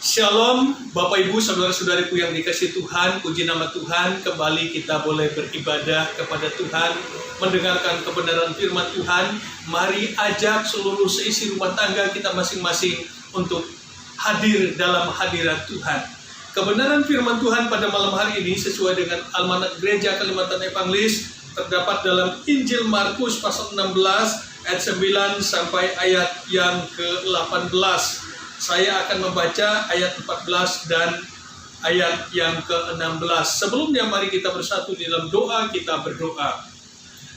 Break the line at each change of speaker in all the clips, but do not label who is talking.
Shalom Bapak Ibu Saudara-saudariku yang dikasihi Tuhan, puji nama Tuhan. Kembali kita boleh beribadah kepada Tuhan, mendengarkan kebenaran firman Tuhan. Mari ajak seluruh seisi rumah tangga kita masing-masing untuk hadir dalam hadirat Tuhan. Kebenaran firman Tuhan pada malam hari ini sesuai dengan Almanak Gereja Kalimantan Evangelis terdapat dalam Injil Markus pasal 16 ayat 9 sampai ayat yang ke-18. Saya akan membaca ayat 14 dan ayat yang ke-16. Sebelumnya mari kita bersatu di dalam doa, kita berdoa.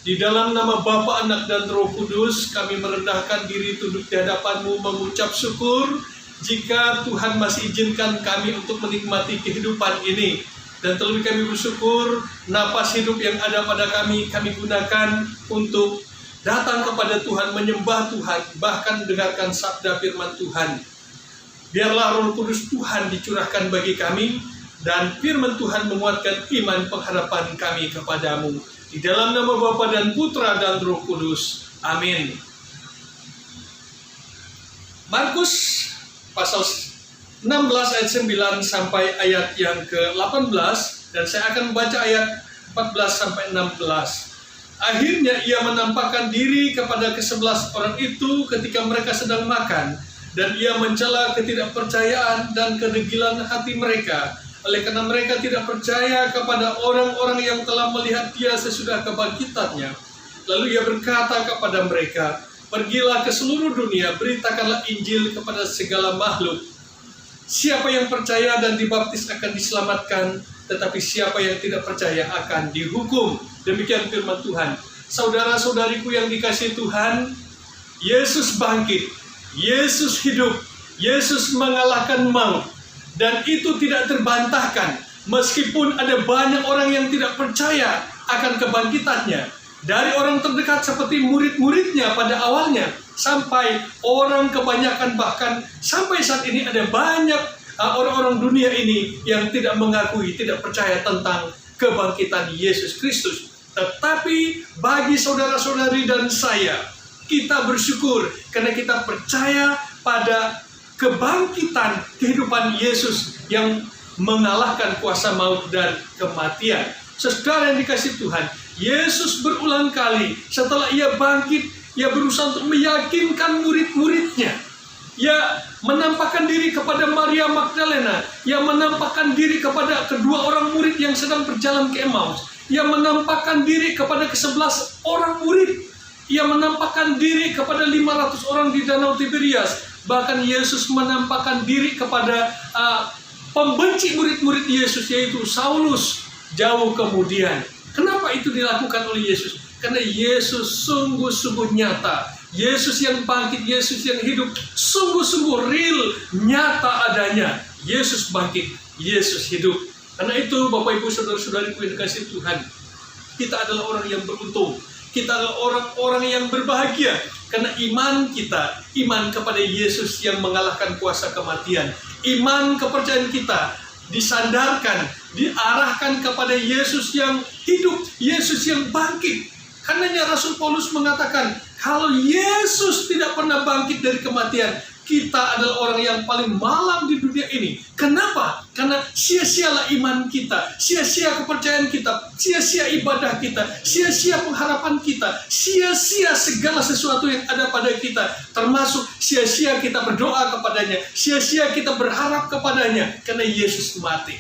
Di dalam nama Bapa, Anak, dan Roh Kudus, kami merendahkan diri tunduk di hadapan-Mu mengucap syukur jika Tuhan masih izinkan kami untuk menikmati kehidupan ini. Dan terlebih kami bersyukur napas hidup yang ada pada kami gunakan untuk datang kepada Tuhan, menyembah Tuhan, bahkan mendengarkan sabda firman Tuhan. Biarlah Roh Kudus Tuhan dicurahkan bagi kami, dan firman Tuhan menguatkan iman pengharapan kami kepadamu. Di dalam nama Bapa dan Putra dan Roh Kudus. Amin. Markus pasal 16 ayat 9 sampai ayat yang ke-18, dan saya akan membaca ayat 14 sampai 16. Akhirnya ia menampakkan diri kepada ke-11 orang itu ketika mereka sedang makan. Dan ia mencela ketidakpercayaan dan kedegilan hati mereka, oleh karena mereka tidak percaya kepada orang-orang yang telah melihat dia sesudah kebangkitannya. Lalu ia berkata kepada mereka, "Pergilah ke seluruh dunia, beritakanlah Injil kepada segala makhluk. Siapa yang percaya dan dibaptis akan diselamatkan, tetapi siapa yang tidak percaya akan dihukum." Demikian firman Tuhan. Saudara-saudariku yang dikasihi Tuhan, Yesus bangkit. Yesus hidup, Yesus mengalahkan maut, dan itu tidak terbantahkan. Meskipun ada banyak orang yang tidak percaya akan kebangkitannya, dari orang terdekat seperti murid-muridnya pada awalnya, sampai orang kebanyakan, bahkan sampai saat ini ada banyak orang-orang dunia ini yang tidak mengakui, tidak percaya tentang kebangkitan Yesus Kristus. Tetapi bagi saudara-saudari dan saya, kita bersyukur karena kita percaya pada kebangkitan kehidupan Yesus yang mengalahkan kuasa maut dan kematian. Saudara yang dikasihi Tuhan, Yesus berulang kali setelah ia bangkit, ia berusaha untuk meyakinkan murid-muridnya. Ia menampakkan diri kepada Maria Magdalena, ia menampakkan diri kepada kedua orang murid yang sedang berjalan ke Emmaus, ia menampakkan diri kepada ke-11 orang murid, ia menampakkan diri kepada 500 orang di Danau Tiberias. Bahkan Yesus menampakkan diri kepada pembenci murid-murid Yesus, yaitu Saulus, jauh kemudian. Kenapa itu dilakukan oleh Yesus? Karena Yesus sungguh-sungguh nyata. Yesus yang bangkit, Yesus yang hidup, sungguh-sungguh real, nyata adanya. Yesus bangkit, Yesus hidup. Karena itu Bapak Ibu Saudara-saudariku yang dikasihi Tuhan, kita adalah orang yang beruntung. Kita adalah orang-orang yang berbahagia karena iman kita, iman kepada Yesus yang mengalahkan kuasa kematian. Iman kepercayaan kita disandarkan, diarahkan kepada Yesus yang hidup, Yesus yang bangkit. Karenanya Rasul Paulus mengatakan, kalau Yesus tidak pernah bangkit dari kematian, kita adalah orang yang paling malang di dunia ini. Kenapa? Karena sia-sialah iman kita, sia-sia kepercayaan kita, sia-sia ibadah kita, sia-sia pengharapan kita, sia-sia segala sesuatu yang ada pada kita, termasuk sia-sia kita berdoa kepadanya, sia-sia kita berharap kepadanya, karena Yesus mati.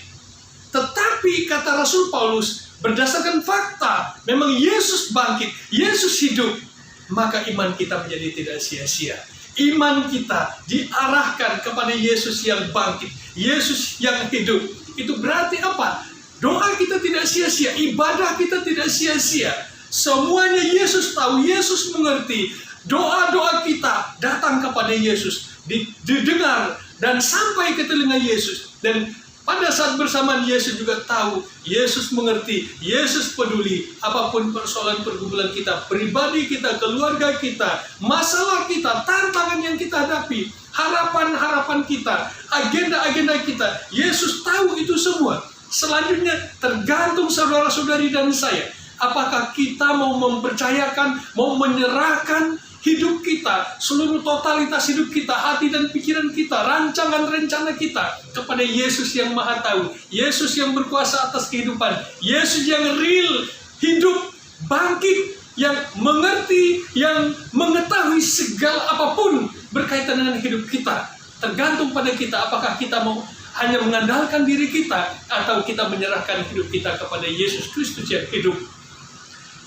Tetapi kata Rasul Paulus, berdasarkan fakta, memang Yesus bangkit, Yesus hidup, maka iman kita menjadi tidak sia-sia. Iman kita diarahkan kepada Yesus yang bangkit, Yesus yang hidup. Itu berarti apa? Doa kita tidak sia-sia, ibadah kita tidak sia-sia. Semuanya Yesus tahu, Yesus mengerti. Doa-doa kita datang kepada Yesus, didengar dan sampai ke telinga Yesus. Dan pada saat bersamaan Yesus juga tahu, Yesus mengerti, Yesus peduli apapun persoalan pergumulan kita, pribadi kita, keluarga kita, masalah kita, tantangan yang kita hadapi, harapan-harapan kita, agenda-agenda kita. Yesus tahu itu semua. Selanjutnya tergantung saudara-saudari dan saya. Apakah kita mau mempercayakan, mau menyerahkan hidup kita, seluruh totalitas hidup kita, hati dan pikiran kita, rancangan rencana kita kepada Yesus yang Maha Tahu, Yesus yang berkuasa atas kehidupan, Yesus yang real, hidup, bangkit, yang mengerti, yang mengetahui segala apapun berkaitan dengan hidup kita. Tergantung pada kita, apakah kita mau hanya mengandalkan diri kita atau kita menyerahkan hidup kita kepada Yesus Kristus yang hidup.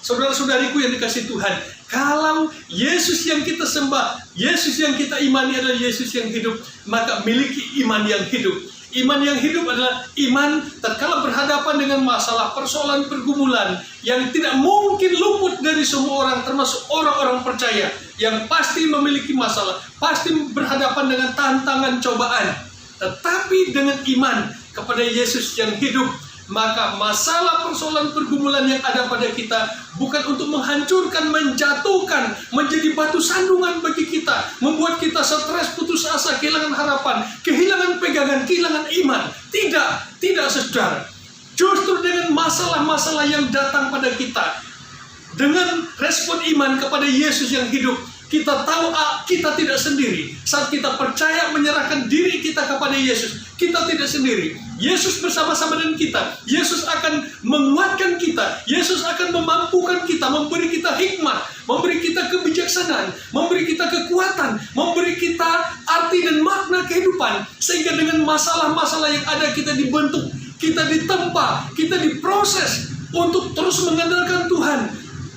Saudara-saudariku yang dikasihi Tuhan, kalau Yesus yang kita sembah, Yesus yang kita imani adalah Yesus yang hidup, maka miliki iman yang hidup. Iman yang hidup adalah iman tatkala berhadapan dengan masalah, persoalan, pergumulan yang tidak mungkin luput dari semua orang, termasuk orang-orang percaya yang pasti memiliki masalah, pasti berhadapan dengan tantangan, cobaan. Tetapi dengan iman kepada Yesus yang hidup, maka masalah, persoalan, pergumulan yang ada pada kita bukan untuk menghancurkan, menjatuhkan, menjadi batu sandungan bagi kita, membuat kita stres, putus asa, kehilangan harapan, kehilangan pegangan, kehilangan iman. Tidak saudara. Justru dengan masalah-masalah yang datang pada kita, dengan respon iman kepada Yesus yang hidup, kita tahu kita tidak sendiri. Saat kita percaya menyerahkan diri kita kepada Yesus, kita tidak sendiri. Yesus bersama-sama dengan kita. Yesus akan menguatkan kita. Yesus akan memampukan kita, memberi kita hikmat, memberi kita kebijaksanaan, memberi kita kekuatan, memberi kita arti dan makna kehidupan. Sehingga dengan masalah-masalah yang ada kita dibentuk, kita ditempa, kita diproses untuk terus mengandalkan Tuhan,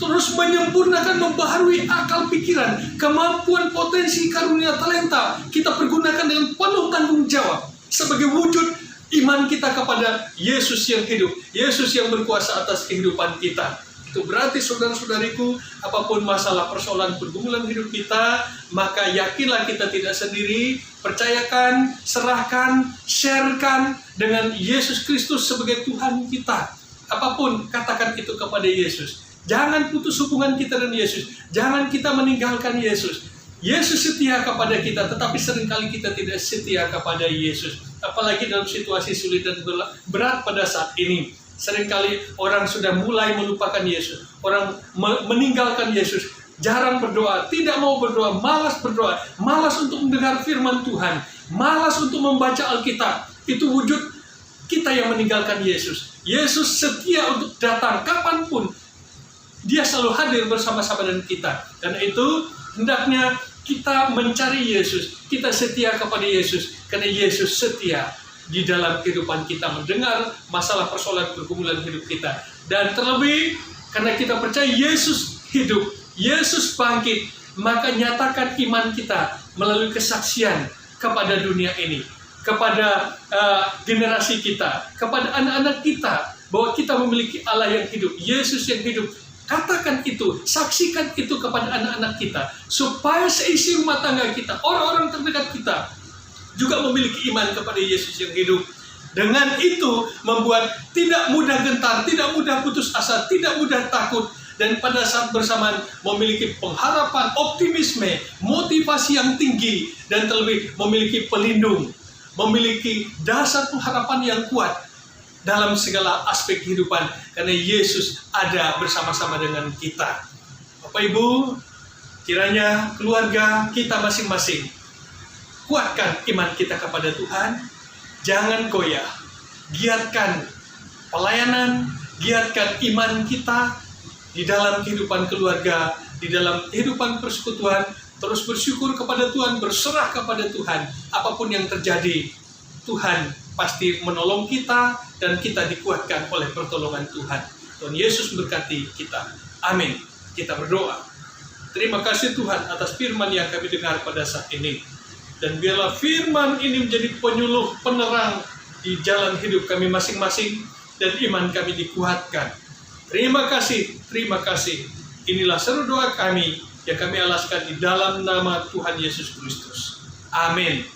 terus menyempurnakan, membaharui akal pikiran, kemampuan, potensi, karunia, talenta. Kita pergunakan dengan penuh tanggung jawab sebagai wujud iman kita kepada Yesus yang hidup, Yesus yang berkuasa atas kehidupan kita. Itu berarti saudara-saudariku, apapun masalah, persoalan, pergumulan hidup kita, maka yakinlah kita tidak sendiri. Percayakan, serahkan, sharekan dengan Yesus Kristus sebagai Tuhan kita. Apapun, katakan itu kepada Yesus. Jangan putus hubungan kita dengan Yesus. Jangan kita meninggalkan Yesus. Yesus setia kepada kita, tetapi seringkali kita tidak setia kepada Yesus. Apalagi dalam situasi sulit dan berat pada saat ini. Seringkali orang sudah mulai melupakan Yesus. Orang meninggalkan Yesus. Jarang berdoa, tidak mau berdoa, malas berdoa, malas untuk mendengar firman Tuhan, malas untuk membaca Alkitab. Itu wujud kita yang meninggalkan Yesus. Yesus setia untuk datang kapanpun. Dia selalu hadir bersama-sama dengan kita. Karena itu hendaknya kita mencari Yesus. Kita setia kepada Yesus. Karena Yesus setia di dalam kehidupan kita, mendengar masalah, persoalan, pergumulan hidup kita. Dan terlebih karena kita percaya Yesus hidup, Yesus bangkit, maka nyatakan iman kita melalui kesaksian kepada dunia ini, kepada generasi kita, kepada anak-anak kita, bahwa kita memiliki Allah yang hidup, Yesus yang hidup. Katakan itu, saksikan itu kepada anak-anak kita, supaya seisi rumah tangga kita, orang-orang terdekat kita juga memiliki iman kepada Yesus yang hidup. Dengan itu membuat tidak mudah gentar, tidak mudah putus asa, tidak mudah takut, dan pada saat bersamaan memiliki pengharapan, optimisme, motivasi yang tinggi, dan terlebih memiliki pelindung, memiliki dasar pengharapan yang kuat dalam segala aspek kehidupan, karena Yesus ada bersama-sama dengan kita. Bapak Ibu, kiranya keluarga kita masing-masing kuatkan iman kita kepada Tuhan, jangan goyah, giatkan pelayanan, giatkan iman kita di dalam kehidupan keluarga, di dalam kehidupan persekutuan, terus bersyukur kepada Tuhan, berserah kepada Tuhan. Apapun yang terjadi, Tuhan pasti menolong kita dan kita dikuatkan oleh pertolongan Tuhan. Tuhan Yesus memberkati kita. Amin. Kita berdoa. Terima kasih Tuhan atas firman yang kami dengar pada saat ini. Dan biarlah firman ini menjadi penyuluh, penerang di jalan hidup kami masing-masing, dan iman kami dikuatkan. Terima kasih, terima kasih. Inilah seru doa kami yang kami alaskan di dalam nama Tuhan Yesus Kristus. Amin.